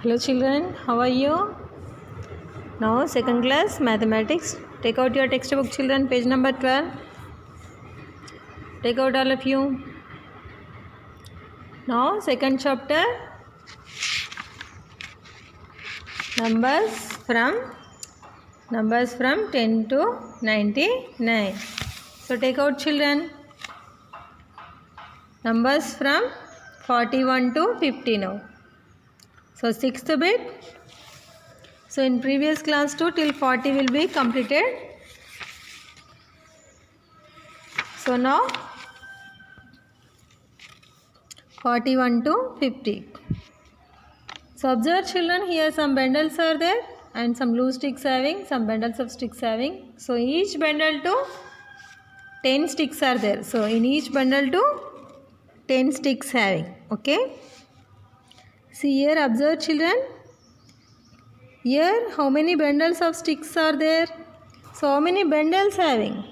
Hello children, how are you? Now second class mathematics. Take out your textbook children, page number 12. Take out all of you. Now second chapter, numbers from 10 to 99. So take out children. Numbers from 41 to 50 now. So sixth bit. So in previous class 2 till 40 will be completed. So now 41 to 50. So observe children, here some bundles are there and some loose sticks having, some bundles of sticks having. So each bundle to 10 sticks are there. So in each bundle to 10 sticks having. Okay. See here, observe children. Here how many bundles of sticks are there? So how many bundles having?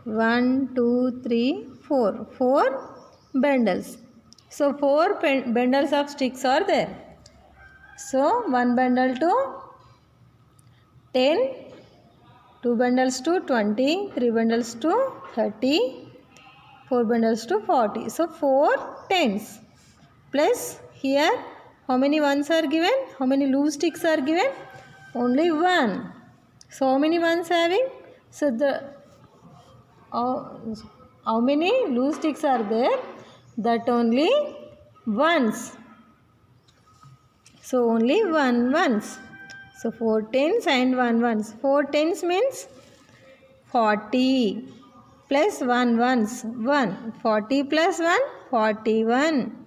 1, 2, 3, 4. 4 bundles. So 4 bundles of sticks are there. So 1 bundle to 10, 2 bundles to 20, 3 bundles to 30, 4 bundles to 40. So 4 tens. Plus here how many ones are given? How many loose sticks are given? Only 1. So how many ones having? So the how many loose sticks are there? That only ones. So only 1 ones. So 4 tens and 1 ones. 4 tens means 40 plus 1 ones 1. 40 plus 1 41.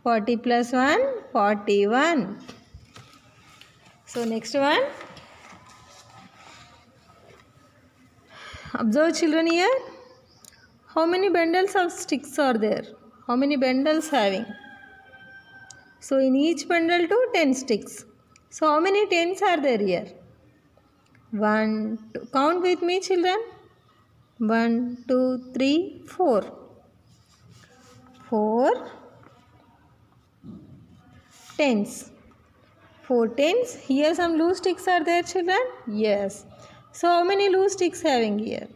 40 plus 1 41. So next one. Observe children here. How many bundles of sticks are there? How many bundles having? So in each bundle to 10 sticks. So how many tens are there here? 1, 2. Count with me children. 1, 2, 3, 4. 4 tens. 4 tens. Here some loose sticks are there children? Yes. So how many loose sticks having here?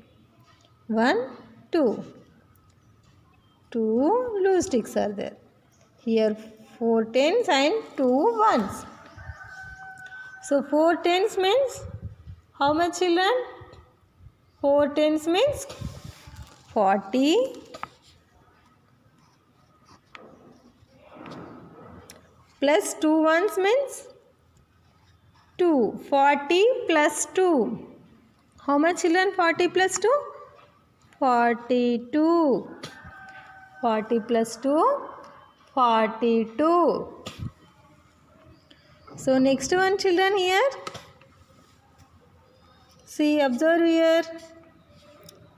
1, 2. 2 loose sticks are there. Here 4 tens and 2 ones. So 4 tens means how much children? 4 tens means 40 plus 2 ones means 2. 40 plus 2. How much children? 40 plus 2? 42. 40 plus 2? 42. So next one children here. See, observe here.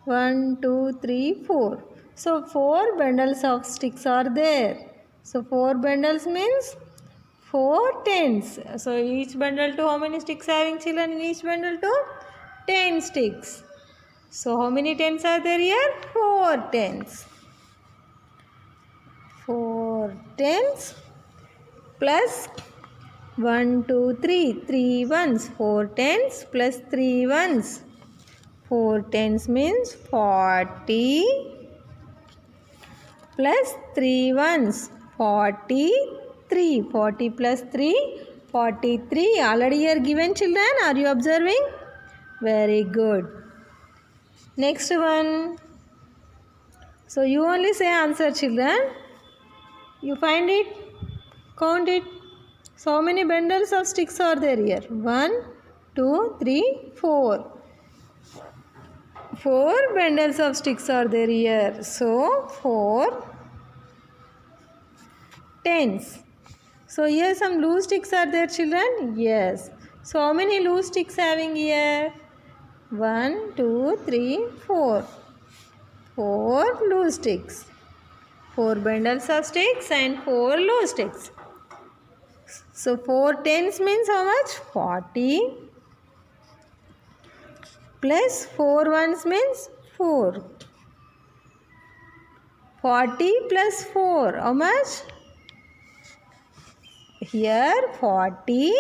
1, 2, 3, 4. So 4 bundles of sticks are there. So 4 bundles means 4 tens. So each bundle to how many sticks having children? In each bundle to 10 sticks. So how many tens are there here? 4 tens. 4 tens plus 1, 2, 3. 3 ones. 4 tens plus 3 ones. 4 tens means 40 plus 3 ones. 43. 40 plus 3. 43. Already here given children. Are you observing? Very good. Next one. So you only say answer children. You find it. Count it. So how many bundles of sticks are there here? 1, 2, 3, 4. 4 bundles of sticks are there here. So 4 tens. So here some loose sticks are there children? Yes. So how many loose sticks having here? 1, 2, 3, 4. 4 loose sticks. 4 bundles of sticks and 4 loose sticks. So 4 tens means how much? 40 plus 4 ones means 4. 40 plus 4 how much? here 40,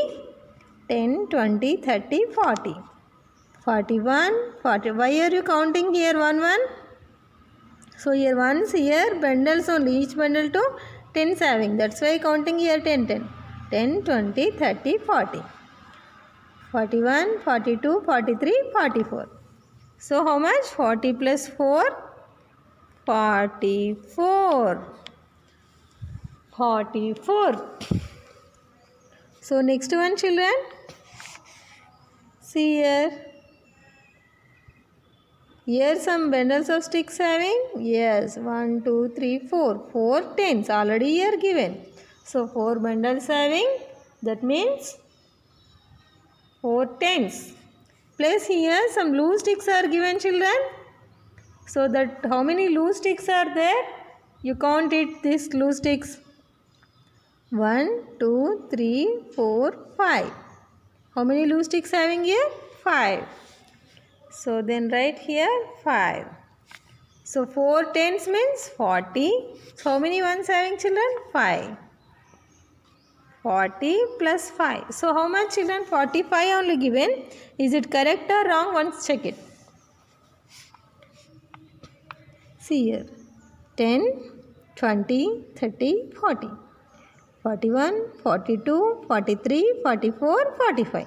10, 20, 30, 40. 41, 40. Why are you counting here 1, 1? So here ones, here bundles only. Each bundle to 10 having. That's why counting here 10, 10. 10, 20, 30, 40. 41, 42, 43, 44. So how much? 40 plus 4? 44. 44. So next one, children. See here. Here some bundles of sticks having. Yes, 1, 2, 3, 4. 4 tens already here given. So 4 bundles having. That means 4 tens. Plus here some loose sticks are given, children. So that how many loose sticks are there? You count it, these loose sticks. 1, 2, 3, 4, 5. How many loose sticks having here? 5. So then write here 5. So 4 tens means 40. So how many ones having, children? 5. 40 plus 5. So how much, children? 45 only given. Is it correct or wrong? Once check it. See here. 10, 20, 30, 40. 41, 42, 43, 44, 45.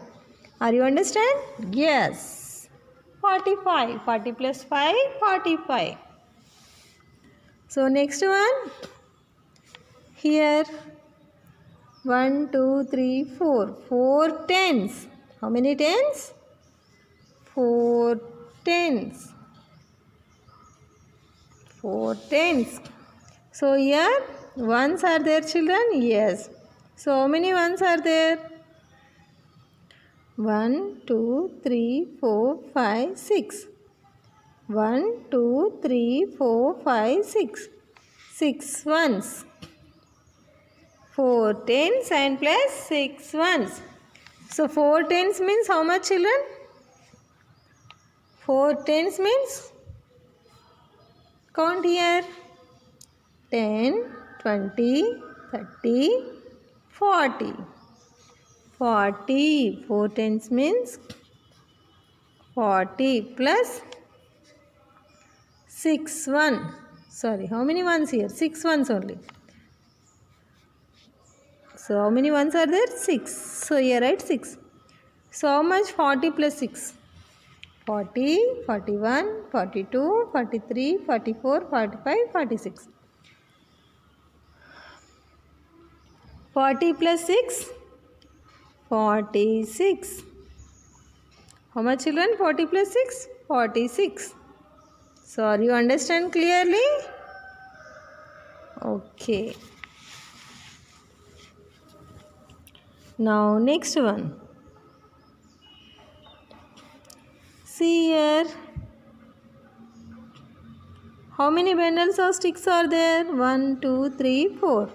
Are you understand? Yes. 45. 40 plus 5, 45. So next one. Here 1, 2, 3, 4. 4 tens. How many tens? 4 tens. 4 tens. So here ones are there, children? Yes. So how many ones are there? 1, 2, 3, 4, 5, 6. 1, 2, 3, 4, 5, 6. 6 ones. 4 tens and plus 6 ones. So 4 tens means how much, children? 4 tens means, count here. 10, 20, 30, 40. 40. 4 tens means 40 plus 6 1. Sorry, how many ones here? 6 ones only. So how many ones are there? 6. So here write 6. So how much? 40 plus 6. 40, 41, 42, 43, 44, 45, 46. 40 plus 6? 46. How much, children? 40 plus 6? 46. So are you understand clearly? Okay. Now next one. See here. How many bundles of sticks are there? 1, 2, 3, 4.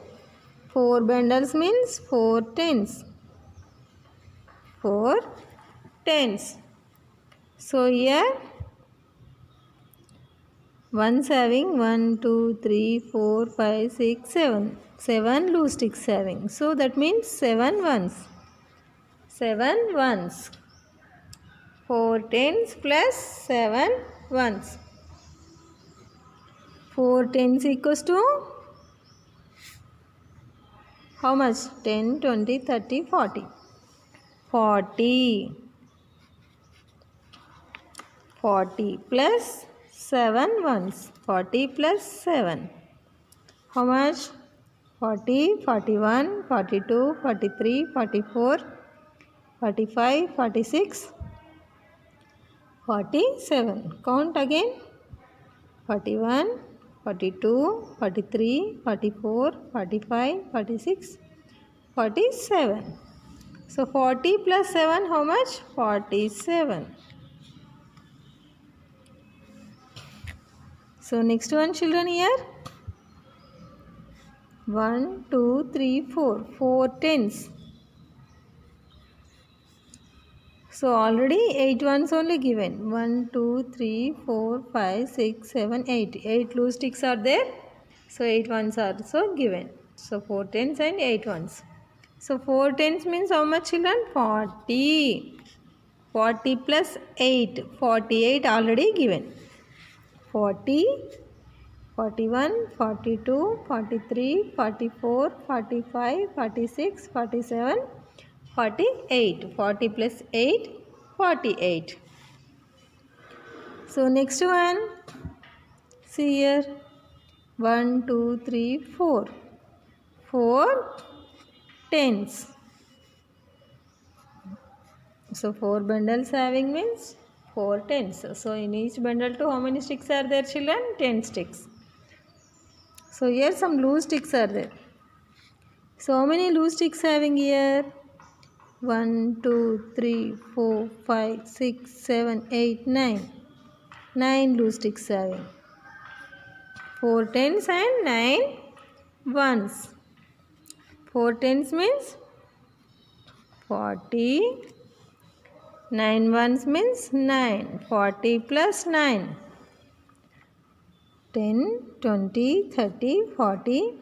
4 bundles means 4 tens. 4 tens. So here ones having 1, 2, 3, 4, 5, 6, 7. 7 loose sticks having. So that means 7 ones. 7 ones. 4 tens plus 7 ones. 4 tens equals to how much? 10, 20, 30, 40. 40. 40 plus 7 ones. 40 plus 7. How much? 40, 41, 42, 43, 44, 45, 46, 47. Count again. 41, 42, 43, 44, 45, 46, 47. So 40 plus 7, how much? 47. So next one, children, here. 1, 2, 3, 4. 4 tens. So already 8 ones only given. 1, 2, 3, 4, 5, 6, 7, 8. 8 loose sticks are there. So 8 ones are also given. So 4 tens and 8 ones. So 4 tens means how much, children? 40. 40 plus 8. 48 already given. 40, 41, 42, 43, 44, 45, 46, 47, 48. 40 plus 8, 48. So next one. See here. 1, 2, 3, 4. 4 tens. So 4 bundles having means 4 tens. So in each bundle to how many sticks are there, children? 10 sticks. So here some loose sticks are there. So how many loose sticks having here? 1, 2, 3, 4, 5, 6, 7, 8, 9. 9 loose sticks having. 4 tens and 9 ones. 4 tens means 40. 9 ones means 9. 40 plus 9. 10, 20, 30, 40,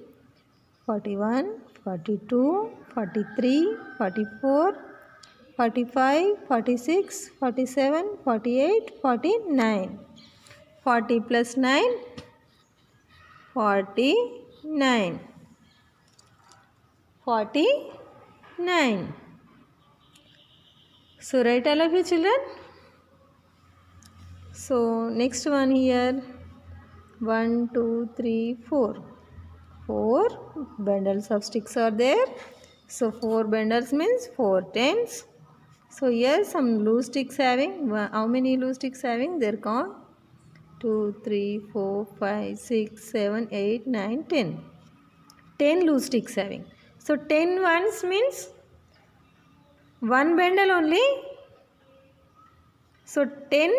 41, 42, 43, 44, 45, 46, 47, 48, 49. 40 plus 9, 49. 49. So write all of you, children. So next one here. 1, 2, 3, 4. 4 bundles of sticks are there. So 4 bundles means 4 tens. So here some loose sticks having. How many loose sticks having? Their count 2, 3, 4, 5, 6, 7, 8, 9, 10. 10 loose sticks having. So 10 ones means 1 bundle only. So 10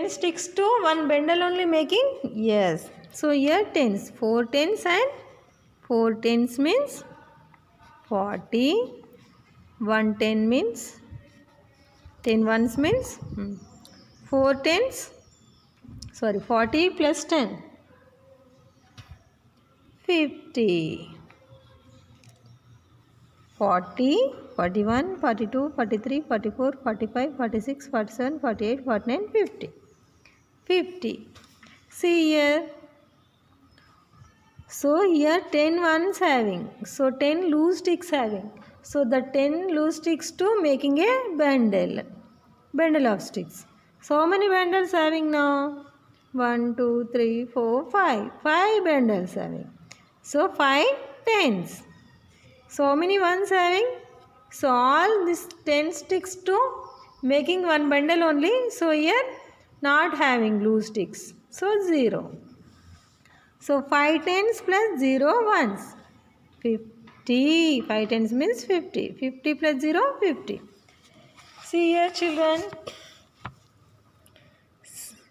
sticks to 1 bundle only making? Yes. So here tens. 4 tens and 4 tens means 40. 1 10 means 10 ones means 4 tens. Sorry, 40 plus 10. 50. 40, 41, 42, 43, 44, 45, 46, 47, 48, 49, 50. 50. See here. So here 10 ones having. So 10 loose sticks having. So the 10 loose sticks to making a bundle. Bundle of sticks. So how many bundles having now? 1, 2, 3, 4, 5. 5 bundles having. So 5 tens. So how many ones having? So all these 10 sticks to making one bundle only. So here not having loose sticks. So 0. So 5 tens plus 0 ones. 50. 5 tens means 50. 50 plus 0, 50. See here, children.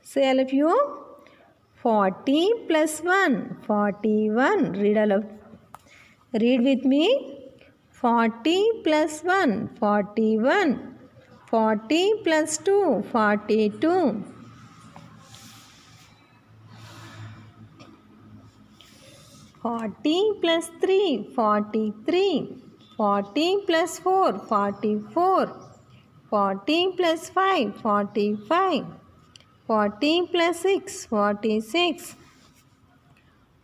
Say all of you. 40 plus 1. 41. Read all of. Read with me. 40 plus 1. 41. 40 plus 2. 42. 40 plus 3. 43. 40 plus 4. 44. 40 plus 5. 45. 40 plus 6. 46.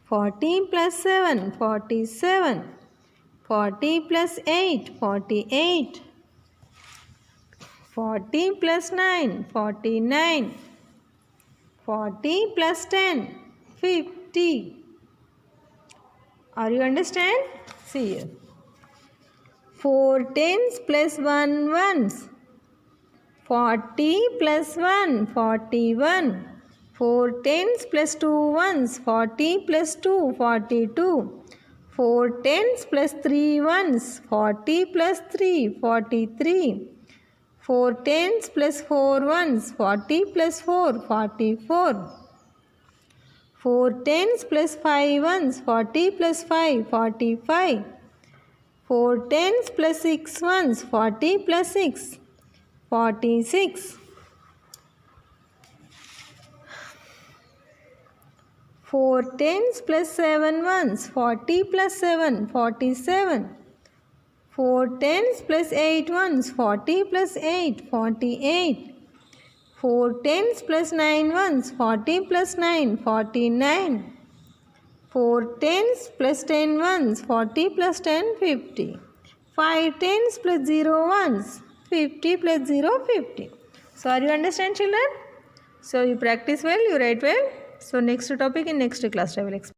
40 plus 7. 47. 40 plus 8. 48. 40 plus 9. 49. 40 plus 10. 50. Are you understand? See here. 4 tens plus 1 ones. 40 plus 1. 41. 4 tens plus 2 ones. 40 plus 2. 42. 4 tens plus 3 ones. 40 plus 3. 43. 4 tens plus 4 ones. 40 plus 4. 44. 4 tens plus 5 ones. 40 plus 5. 45. 4 tens plus 6 ones. 40 plus 6. 46. 4 tens plus 7 ones. 40 plus 7. 47. 4 tens plus 8 ones, 40 plus 8, 48. 4 tens plus 9 ones, 40 plus 9, 49. 4 tens plus 10 ones, 40 plus 10, 50. 5 tens plus 0 ones, 50 plus 0, 50. So are you understand, children? So you practice well, you write well. So next topic in next class I will explain.